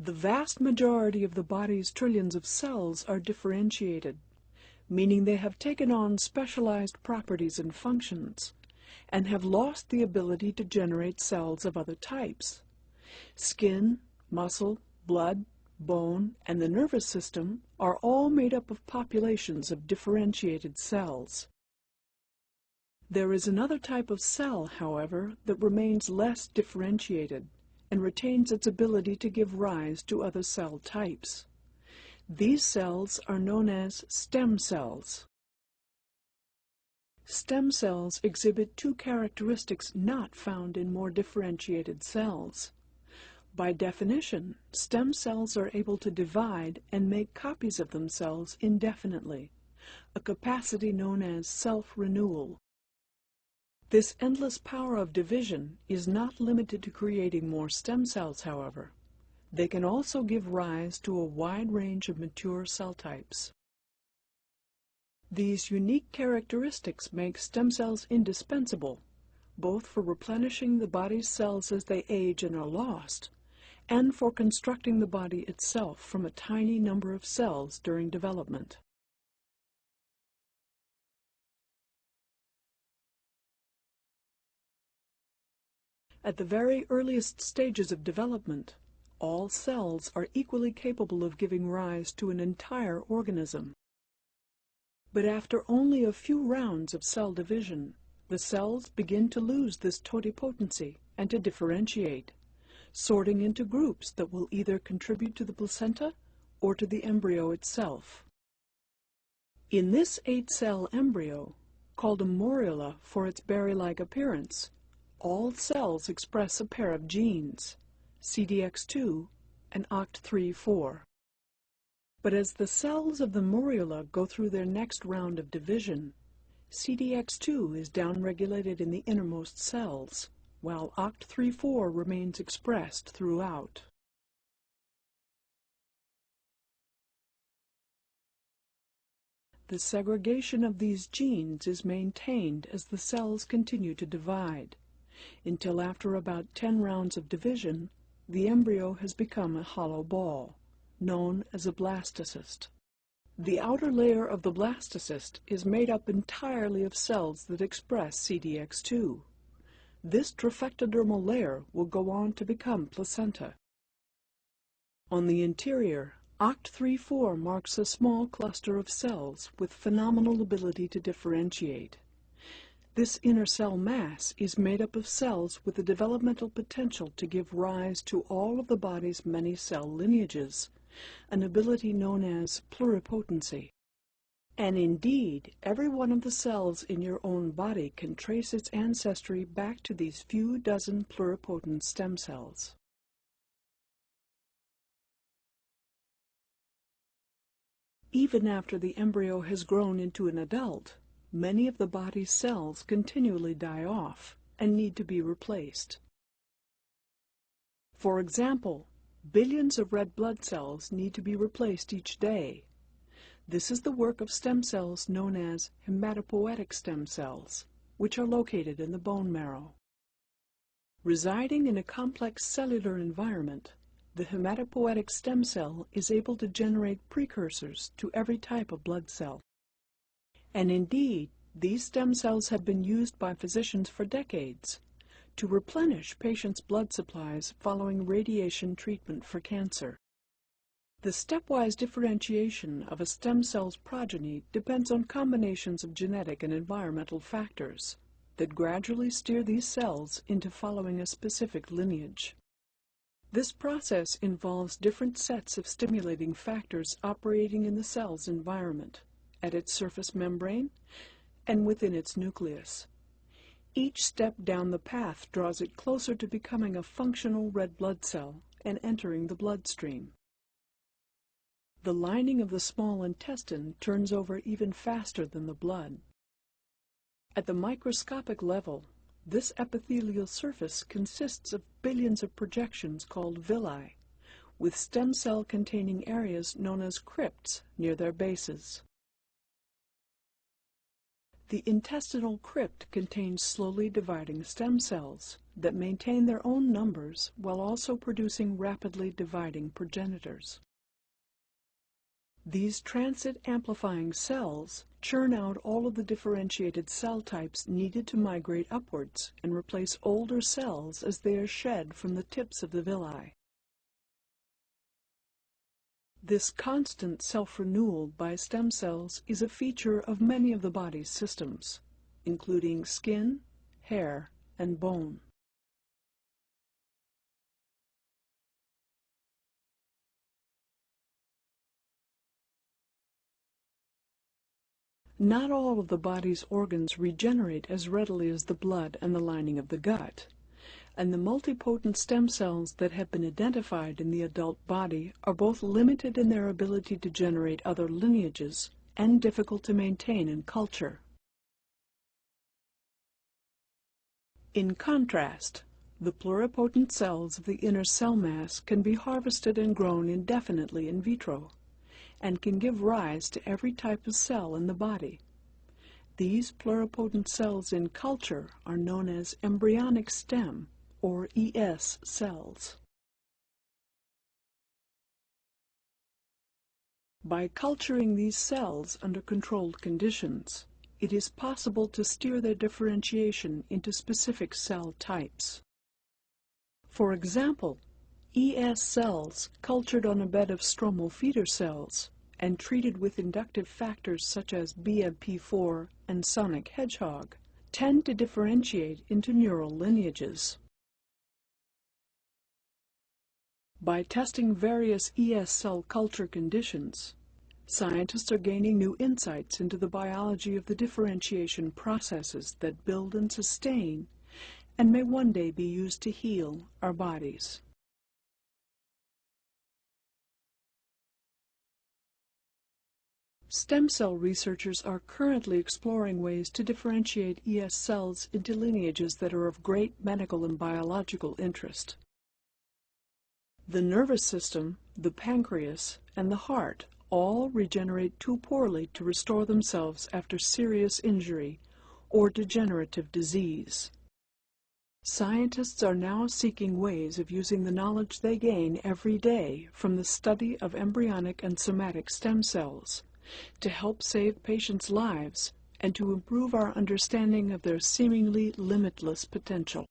The vast majority of the body's trillions of cells are differentiated, meaning they have taken on specialized properties and functions, and have lost the ability to generate cells of other types. Skin, muscle, blood, bone, and the nervous system are all made up of populations of differentiated cells. There is another type of cell, however, that remains less differentiated and retains its ability to give rise to other cell types. These cells are known as stem cells. Stem cells exhibit two characteristics not found in more differentiated cells. By definition, stem cells are able to divide and make copies of themselves indefinitely, a capacity known as self-renewal. This endless power of division is not limited to creating more stem cells, however. They can also give rise to a wide range of mature cell types. These unique characteristics make stem cells indispensable, both for replenishing the body's cells as they age and are lost, and for constructing the body itself from a tiny number of cells during development. At the very earliest stages of development, all cells are equally capable of giving rise to an entire organism. But after only a few rounds of cell division, the cells begin to lose this totipotency and to differentiate, sorting into groups that will either contribute to the placenta or to the embryo itself. In this 8-cell embryo, called a morula for its berry-like appearance, all cells express a pair of genes, CDX2 and OCT3-4. But as the cells of the morula go through their next round of division, CDX2 is downregulated in the innermost cells, while OCT3-4 remains expressed throughout. The segregation of these genes is maintained as the cells continue to divide, until after about 10 rounds of division, the embryo has become a hollow ball, known as a blastocyst. The outer layer of the blastocyst is made up entirely of cells that express CDX2. This trophectodermal layer will go on to become placenta. On the interior, OCT3-4 marks a small cluster of cells with phenomenal ability to differentiate. This inner cell mass is made up of cells with the developmental potential to give rise to all of the body's many cell lineages, an ability known as pluripotency. And indeed, every one of the cells in your own body can trace its ancestry back to these few dozen pluripotent stem cells. Even after the embryo has grown into an adult, many of the body's cells continually die off and need to be replaced. For example, billions of red blood cells need to be replaced each day. This is the work of stem cells known as hematopoietic stem cells, which are located in the bone marrow. Residing in a complex cellular environment, the hematopoietic stem cell is able to generate precursors to every type of blood cell. And indeed, these stem cells have been used by physicians for decades to replenish patients' blood supplies following radiation treatment for cancer. The stepwise differentiation of a stem cell's progeny depends on combinations of genetic and environmental factors that gradually steer these cells into following a specific lineage. This process involves different sets of stimulating factors operating in the cell's environment, at its surface membrane, and within its nucleus. Each step down the path draws it closer to becoming a functional red blood cell and entering the bloodstream. The lining of the small intestine turns over even faster than the blood. At the microscopic level, this epithelial surface consists of billions of projections called villi, with stem cell-containing areas known as crypts near their bases. The intestinal crypt contains slowly dividing stem cells that maintain their own numbers while also producing rapidly dividing progenitors. These transit-amplifying cells churn out all of the differentiated cell types needed to migrate upwards and replace older cells as they are shed from the tips of the villi. This constant self-renewal by stem cells is a feature of many of the body's systems, including skin, hair, and bone. Not all of the body's organs regenerate as readily as the blood and the lining of the gut, and the multipotent stem cells that have been identified in the adult body are both limited in their ability to generate other lineages and difficult to maintain in culture. In contrast, the pluripotent cells of the inner cell mass can be harvested and grown indefinitely in vitro, and can give rise to every type of cell in the body. These pluripotent cells in culture are known as embryonic stem, or ES cells. By culturing these cells under controlled conditions, it is possible to steer their differentiation into specific cell types. For example, ES cells cultured on a bed of stromal feeder cells and treated with inductive factors such as BMP4 and sonic hedgehog tend to differentiate into neural lineages. By testing various ES cell culture conditions, scientists are gaining new insights into the biology of the differentiation processes that build and sustain and may one day be used to heal our bodies. Stem cell researchers are currently exploring ways to differentiate ES cells into lineages that are of great medical and biological interest. The nervous system, the pancreas, and the heart all regenerate too poorly to restore themselves after serious injury or degenerative disease. Scientists are now seeking ways of using the knowledge they gain every day from the study of embryonic and somatic stem cells to help save patients' lives and to improve our understanding of their seemingly limitless potential.